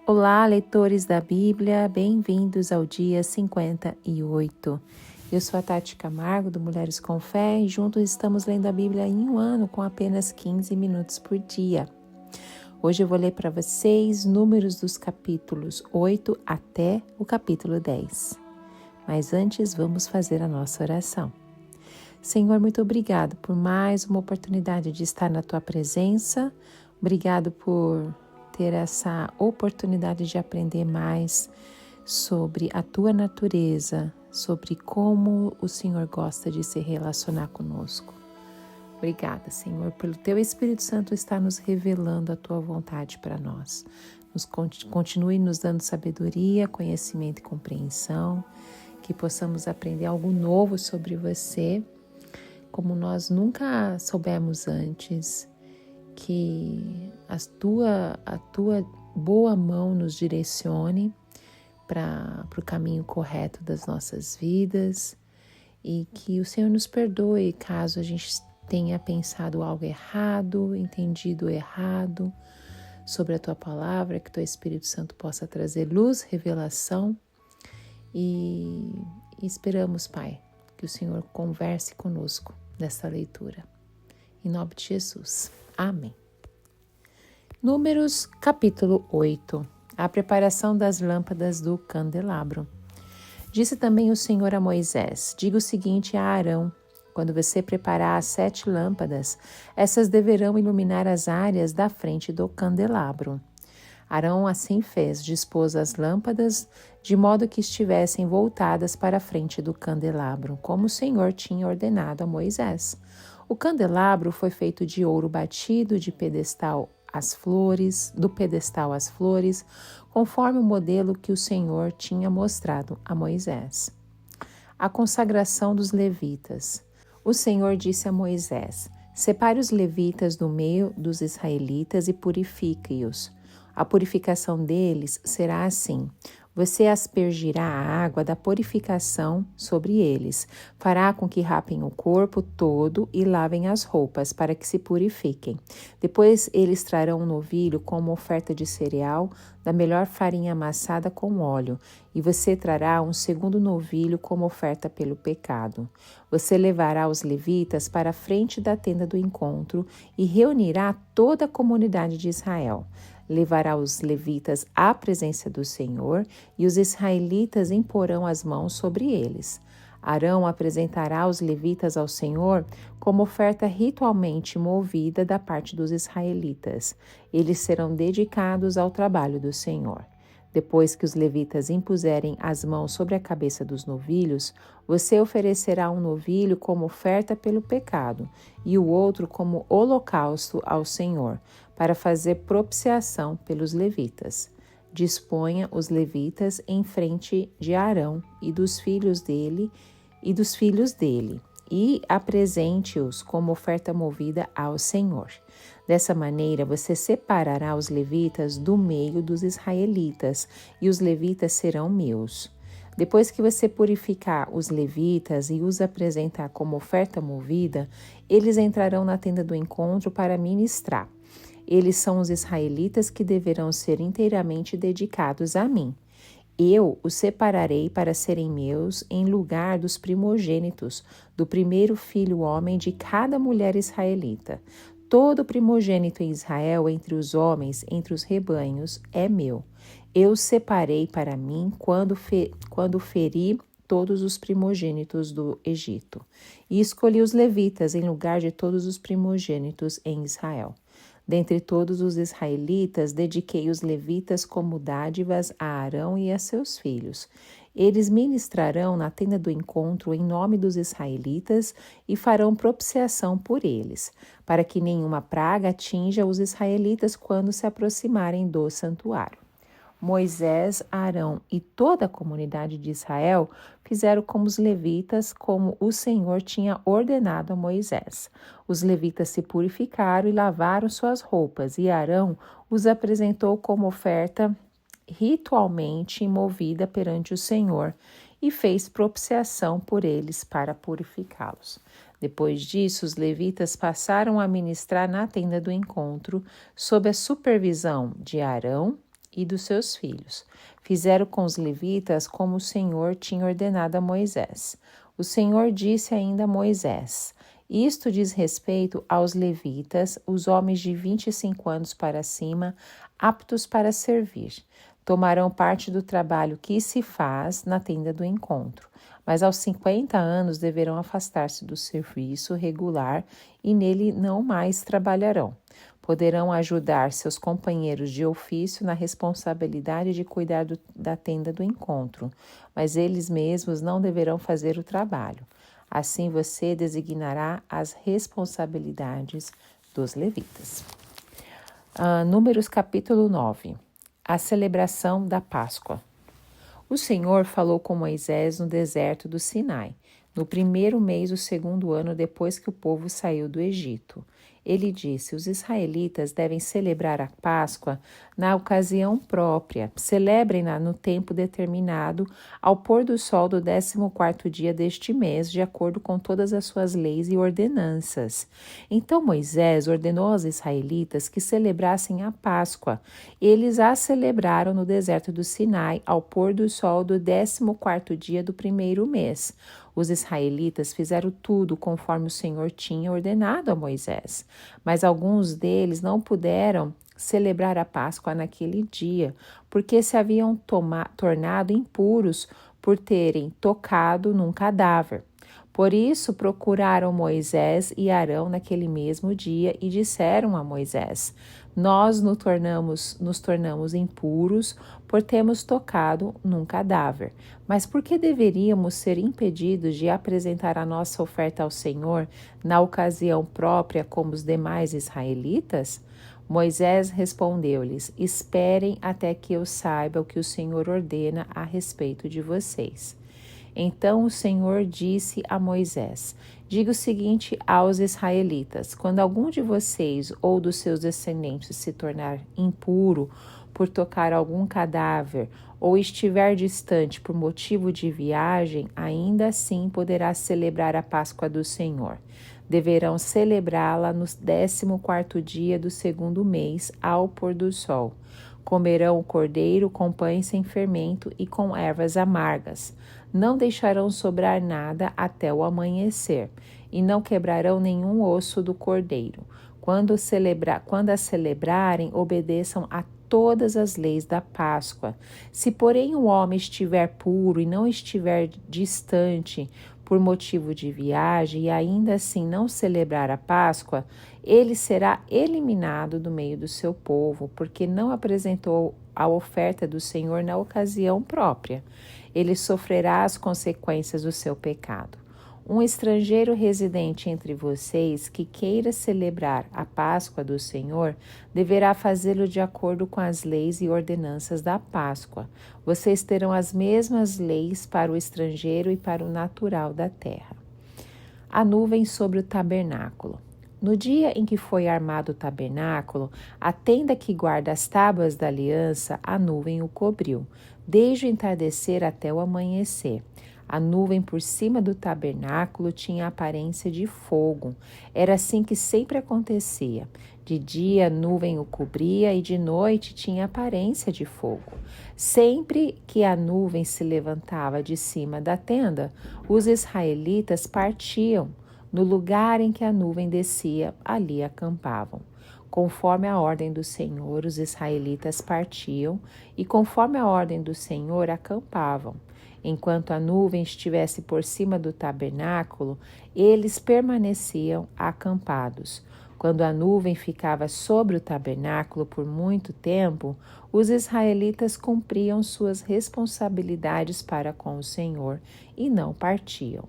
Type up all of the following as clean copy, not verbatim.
Olá, leitores da Bíblia, bem-vindos ao dia 58. Eu sou a Tati Camargo, do Mulheres com Fé, e juntos estamos lendo a Bíblia em um ano com apenas 15 minutos por dia. Hoje eu vou ler para vocês números dos capítulos 8 até o capítulo 10. Mas antes, vamos fazer a nossa oração. Senhor, muito obrigado por mais uma oportunidade de estar na Tua presença. Obrigado por ter essa oportunidade de aprender mais sobre a Tua natureza, sobre como o Senhor gosta de se relacionar conosco. Obrigada, Senhor, pelo Teu Espírito Santo estar nos revelando a Tua vontade para nós. Continue nos dando sabedoria, conhecimento e compreensão, que possamos aprender algo novo sobre Você, como nós nunca soubemos antes, que a tua boa mão nos direcione para o caminho correto das nossas vidas e que o Senhor nos perdoe caso a gente tenha pensado algo errado, entendido errado sobre a Tua palavra, que Teu Espírito Santo possa trazer luz, revelação e esperamos, Pai, que o Senhor converse conosco nesta leitura. Em nome de Jesus. Amém. Números, capítulo 8. A preparação das lâmpadas do candelabro. Disse também o Senhor a Moisés: diga o seguinte a Arão: quando você preparar as 7 lâmpadas, essas deverão iluminar as áreas da frente do candelabro. Arão assim fez, dispôs as lâmpadas de modo que estivessem voltadas para a frente do candelabro, como o Senhor tinha ordenado a Moisés. O candelabro foi feito de ouro batido, do pedestal às flores, conforme o modelo que o Senhor tinha mostrado a Moisés. A consagração dos levitas. O Senhor disse a Moisés: separe os levitas do meio dos israelitas e purifique-os. A purificação deles será assim: você aspergirá a água da purificação sobre eles, fará com que rapem o corpo todo e lavem as roupas para que se purifiquem. Depois eles trarão um novilho como oferta de cereal da melhor farinha amassada com óleo, e você trará um segundo novilho como oferta pelo pecado. Você levará os levitas para a frente da tenda do encontro e reunirá toda a comunidade de Israel. Levará os levitas à presença do Senhor e os israelitas imporão as mãos sobre eles. Arão apresentará os levitas ao Senhor como oferta ritualmente movida da parte dos israelitas. Eles serão dedicados ao trabalho do Senhor. Depois que os levitas impuserem as mãos sobre a cabeça dos novilhos, você oferecerá um novilho como oferta pelo pecado e o outro como holocausto ao Senhor, para fazer propiciação pelos levitas. Disponha os levitas em frente de Arão e dos filhos dele e apresente-os como oferta movida ao Senhor. Dessa maneira, você separará os levitas do meio dos israelitas, e os levitas serão meus. Depois que você purificar os levitas e os apresentar como oferta movida, eles entrarão na tenda do encontro para ministrar. Eles são os israelitas que deverão ser inteiramente dedicados a mim. Eu os separarei para serem meus em lugar dos primogênitos, do primeiro filho homem de cada mulher israelita. Todo primogênito em Israel, entre os homens, entre os rebanhos, é meu. Eu os separei para mim quando feri todos os primogênitos do Egito. E escolhi os levitas em lugar de todos os primogênitos em Israel. Dentre todos os israelitas, dediquei os levitas como dádivas a Arão e a seus filhos. Eles ministrarão na tenda do encontro em nome dos israelitas e farão propiciação por eles, para que nenhuma praga atinja os israelitas quando se aproximarem do santuário. Moisés, Arão e toda a comunidade de Israel fizeram como os levitas, como o Senhor tinha ordenado a Moisés. Os levitas se purificaram e lavaram suas roupas, e Arão os apresentou como oferta ritualmente movida perante o Senhor e fez propiciação por eles para purificá-los. Depois disso, os levitas passaram a ministrar na tenda do encontro sob a supervisão de Arão e dos seus filhos. Fizeram com os levitas como o Senhor tinha ordenado a Moisés. O Senhor disse ainda a Moisés: isto diz respeito aos levitas, os homens de 25 anos para cima, aptos para servir. Tomarão parte do trabalho que se faz na tenda do encontro, mas aos 50 anos deverão afastar-se do serviço regular e nele não mais trabalharão. Poderão ajudar seus companheiros de ofício na responsabilidade de cuidar da tenda do encontro, mas eles mesmos não deverão fazer o trabalho. Assim você designará as responsabilidades dos levitas. Números capítulo 9. A celebração da Páscoa. O Senhor falou com Moisés no deserto do Sinai, no primeiro mês do segundo ano depois que o povo saiu do Egito. Ele disse: os israelitas devem celebrar a Páscoa na ocasião própria. Celebrem-na no tempo determinado, ao pôr do sol do 14º dia deste mês, de acordo com todas as suas leis e ordenanças. Então Moisés ordenou aos israelitas que celebrassem a Páscoa. Eles a celebraram no deserto do Sinai, ao pôr do sol do 14º dia do primeiro mês. Os israelitas fizeram tudo conforme o Senhor tinha ordenado a Moisés, mas alguns deles não puderam celebrar a Páscoa naquele dia, porque se haviam tornado impuros por terem tocado num cadáver. Por isso procuraram Moisés e Arão naquele mesmo dia e disseram a Moisés: nós nos tornamos impuros por termos tocado num cadáver. Mas por que deveríamos ser impedidos de apresentar a nossa oferta ao Senhor na ocasião própria como os demais israelitas? Moisés respondeu-lhes: esperem até que eu saiba o que o Senhor ordena a respeito de vocês. Então o Senhor disse a Moisés: diga o seguinte aos israelitas: quando algum de vocês ou dos seus descendentes se tornar impuro por tocar algum cadáver ou estiver distante por motivo de viagem, ainda assim poderá celebrar a Páscoa do Senhor. Deverão celebrá-la no 14º dia do segundo mês, ao pôr do sol. Comerão o cordeiro com pães sem fermento e com ervas amargas. Não deixarão sobrar nada até o amanhecer, e não quebrarão nenhum osso do cordeiro. Quando a celebrarem, obedeçam a todas as leis da Páscoa. Se, porém, o homem estiver puro e não estiver distante por motivo de viagem e ainda assim não celebrar a Páscoa, ele será eliminado do meio do seu povo, porque não apresentou a oferta do Senhor na ocasião própria. Ele sofrerá as consequências do seu pecado. Um estrangeiro residente entre vocês que queira celebrar a Páscoa do Senhor deverá fazê-lo de acordo com as leis e ordenanças da Páscoa. Vocês terão as mesmas leis para o estrangeiro e para o natural da terra. A nuvem sobre o tabernáculo. No dia em que foi armado o tabernáculo, a tenda que guarda as tábuas da aliança, a nuvem o cobriu, desde o entardecer até o amanhecer. A nuvem por cima do tabernáculo tinha a aparência de fogo. Era assim que sempre acontecia. De dia a nuvem o cobria e de noite tinha aparência de fogo. Sempre que a nuvem se levantava de cima da tenda, os israelitas partiam. No lugar em que a nuvem descia, ali acampavam. Conforme a ordem do Senhor, os israelitas partiam e, conforme a ordem do Senhor, acampavam. Enquanto a nuvem estivesse por cima do tabernáculo, eles permaneciam acampados. Quando a nuvem ficava sobre o tabernáculo por muito tempo, os israelitas cumpriam suas responsabilidades para com o Senhor e não partiam.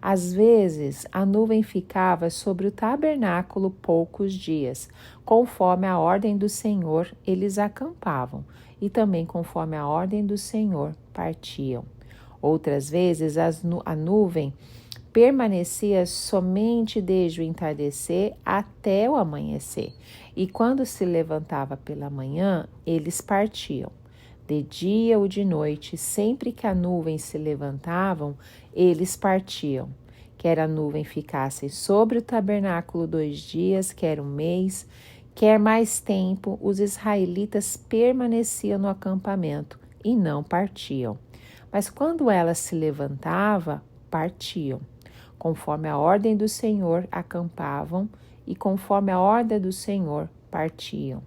Às vezes, a nuvem ficava sobre o tabernáculo poucos dias. Conforme a ordem do Senhor, eles acampavam, e também conforme a ordem do Senhor, partiam. Outras vezes, a nuvem permanecia somente desde o entardecer até o amanhecer, e quando se levantava pela manhã, eles partiam. De dia ou de noite, sempre que a nuvem se levantavam, eles partiam. Quer a nuvem ficasse sobre o tabernáculo 2 dias, quer um mês, Quer mais tempo, os israelitas permaneciam no acampamento e não partiam. Mas quando ela se levantava, partiam. Conforme a ordem do Senhor, acampavam, e conforme a ordem do Senhor, partiam.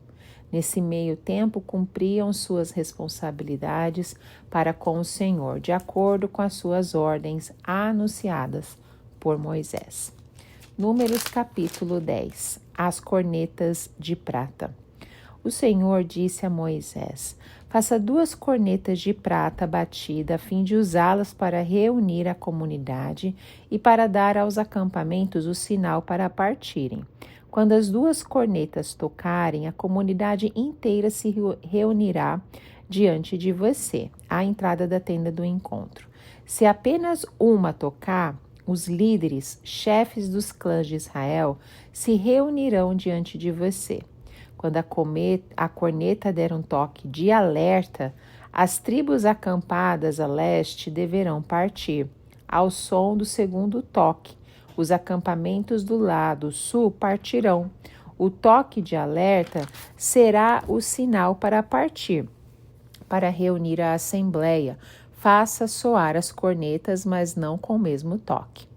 Nesse meio tempo, cumpriam suas responsabilidades para com o Senhor, de acordo com as suas ordens anunciadas por Moisés. Números capítulo 10. As cornetas de prata. O Senhor disse a Moisés: faça 2 cornetas de prata batida, a fim de usá-las para reunir a comunidade e para dar aos acampamentos o sinal para partirem. Quando as 2 cornetas tocarem, a comunidade inteira se reunirá diante de você, à entrada da tenda do encontro. Se apenas uma tocar, os líderes, chefes dos clãs de Israel, se reunirão diante de você. Quando a corneta der um toque de alerta, as tribos acampadas a leste deverão partir. Ao som do segundo toque, os acampamentos do lado sul partirão. O toque de alerta será o sinal para partir. Para reunir a assembleia, faça soar as cornetas, mas não com o mesmo toque.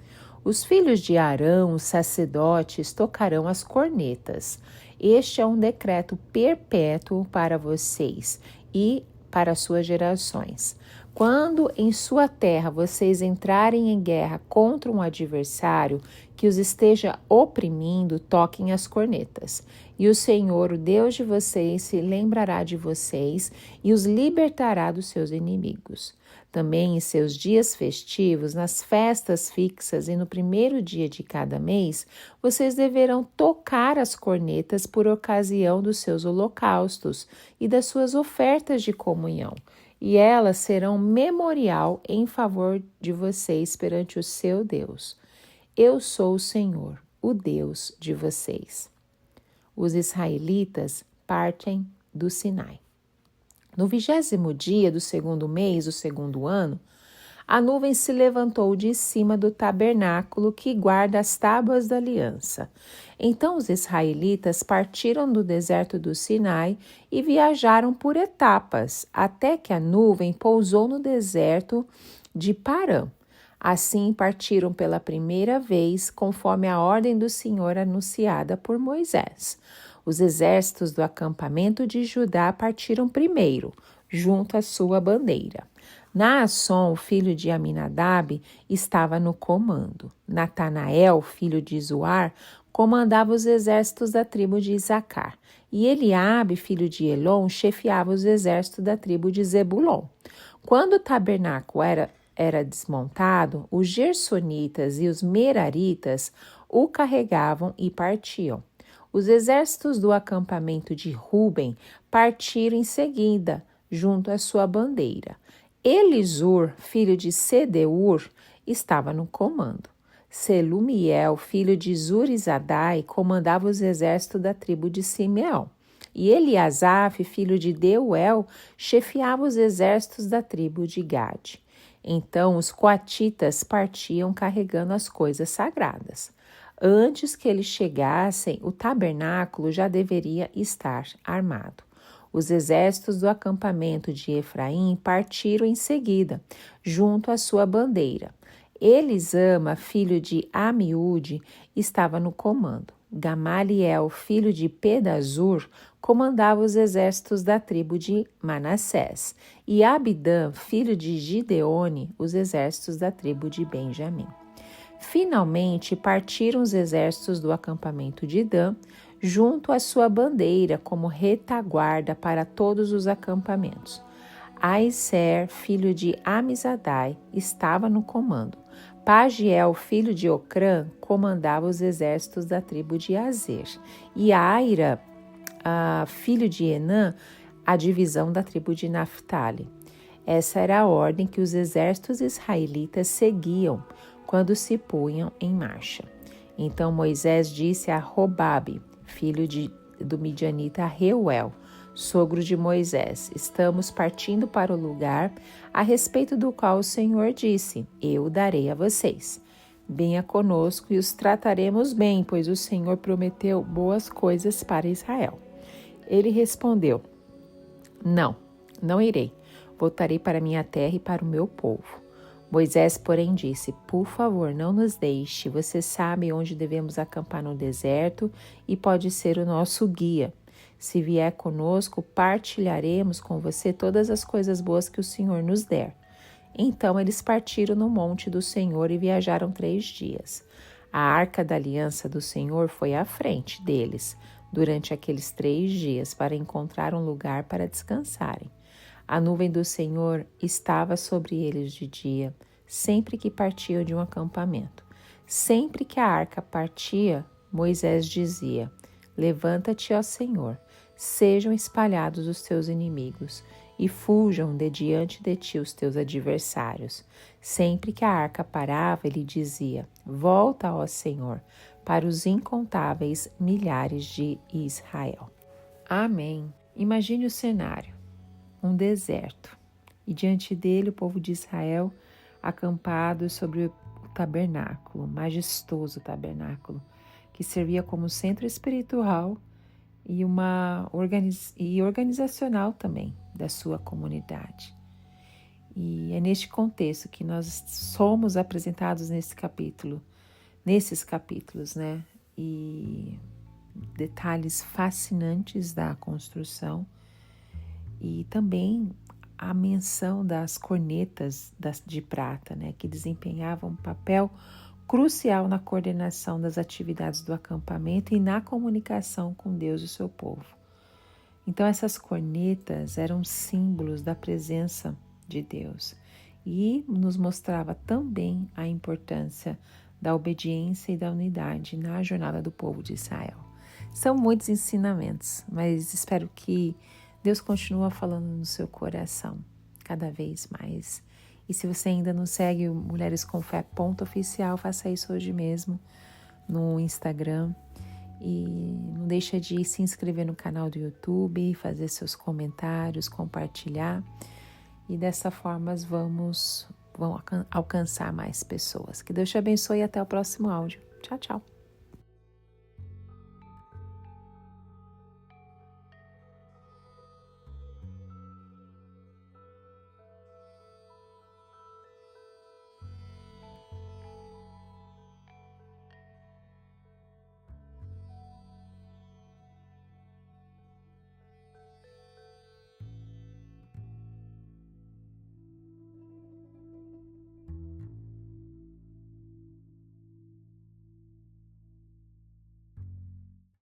Os filhos de Arão, os sacerdotes, tocarão as cornetas. Este é um decreto perpétuo para vocês e para suas gerações. Quando em sua terra vocês entrarem em guerra contra um adversário que os esteja oprimindo, toquem as cornetas. E o Senhor, o Deus de vocês, se lembrará de vocês e os libertará dos seus inimigos. Também em seus dias festivos, nas festas fixas e no primeiro dia de cada mês, vocês deverão tocar as cornetas por ocasião dos seus holocaustos e das suas ofertas de comunhão, e elas serão memorial em favor de vocês perante o seu Deus. Eu sou o Senhor, o Deus de vocês. Os israelitas partem do Sinai. No 20º dia do 2º mês do 2º ano, a nuvem se levantou de cima do tabernáculo que guarda as tábuas da aliança. Então os israelitas partiram do deserto do Sinai e viajaram por etapas, até que a nuvem pousou no deserto de Parã. Assim partiram pela primeira vez, conforme a ordem do Senhor anunciada por Moisés. Os exércitos do acampamento de Judá partiram primeiro, junto à sua bandeira. Naasson, filho de Aminadab, estava no comando. Natanael, filho de Zuar, comandava os exércitos da tribo de Isacar. E Eliabe, filho de Elon, chefiava os exércitos da tribo de Zebulon. Quando o tabernáculo era desmontado, os gersonitas e os meraritas o carregavam e partiam. Os exércitos do acampamento de Ruben partiram em seguida, junto à sua bandeira. Elisur, filho de Sedeur, estava no comando. Selumiel, filho de Zurizadai, comandava os exércitos da tribo de Simeão. E Eliasaf, filho de Deuel, chefiava os exércitos da tribo de Gade. Então os coatitas partiam carregando as coisas sagradas. Antes que eles chegassem, o tabernáculo já deveria estar armado. Os exércitos do acampamento de Efraim partiram em seguida, junto à sua bandeira. Elisama, filho de Amiúde, estava no comando. Gamaliel, filho de Pedazur, comandava os exércitos da tribo de Manassés. E Abidã, filho de Gideone, os exércitos da tribo de Benjamim. Finalmente partiram os exércitos do acampamento de Dan, junto à sua bandeira, como retaguarda para todos os acampamentos. Aiser, filho de Amizadai, estava no comando. Pagiel, filho de Ocrã, comandava os exércitos da tribo de Azer. E Aira, filho de Enã, a divisão da tribo de Naphtali. Essa era a ordem que os exércitos israelitas seguiam quando se punham em marcha. Então Moisés disse a Robabe, filho do midianita Reuel, sogro de Moisés: estamos partindo para o lugar a respeito do qual o Senhor disse: eu o darei a vocês. venha conosco e os trataremos bem, pois o Senhor prometeu boas coisas para Israel. Ele respondeu: Não, não irei. Voltarei para minha terra e para o meu povo. Moisés, porém, disse: Por favor, não nos deixe. Você sabe onde devemos acampar no deserto e pode ser o nosso guia. Se vier conosco, partilharemos com você todas as coisas boas que o Senhor nos der. Então eles partiram no monte do Senhor e viajaram 3 dias. A arca da aliança do Senhor foi à frente deles durante aqueles 3 dias para encontrar um lugar para descansarem. A nuvem do Senhor estava sobre eles de dia, sempre que partiam de um acampamento. Sempre que a arca partia, Moisés dizia: Levanta-te, ó Senhor, sejam espalhados os teus inimigos e fujam de diante de ti os teus adversários. Sempre que a arca parava, ele dizia: Volta, ó Senhor, para os incontáveis milhares de Israel. Amém. Imagine o cenário: um deserto, e diante dele o povo de Israel acampado sobre o tabernáculo, majestoso tabernáculo, que servia como centro espiritual e organizacional também da sua comunidade. E é neste contexto que nós somos apresentados nesses capítulos, né? E detalhes fascinantes da construção e também a menção das cornetas de prata, né? Que desempenhavam um papel crucial na coordenação das atividades do acampamento e na comunicação com Deus e o seu povo. Então essas cornetas eram símbolos da presença de Deus e nos mostrava também a importância da obediência e da unidade na jornada do povo de Israel. São muitos ensinamentos, mas espero que Deus continue falando no seu coração cada vez mais. E se você ainda não segue o Mulheres com Fé _oficial, faça isso hoje mesmo no Instagram. E não deixa de se inscrever no canal do YouTube, fazer seus comentários, compartilhar. E dessa forma vão alcançar mais pessoas. Que Deus te abençoe e até o próximo áudio. Tchau, tchau.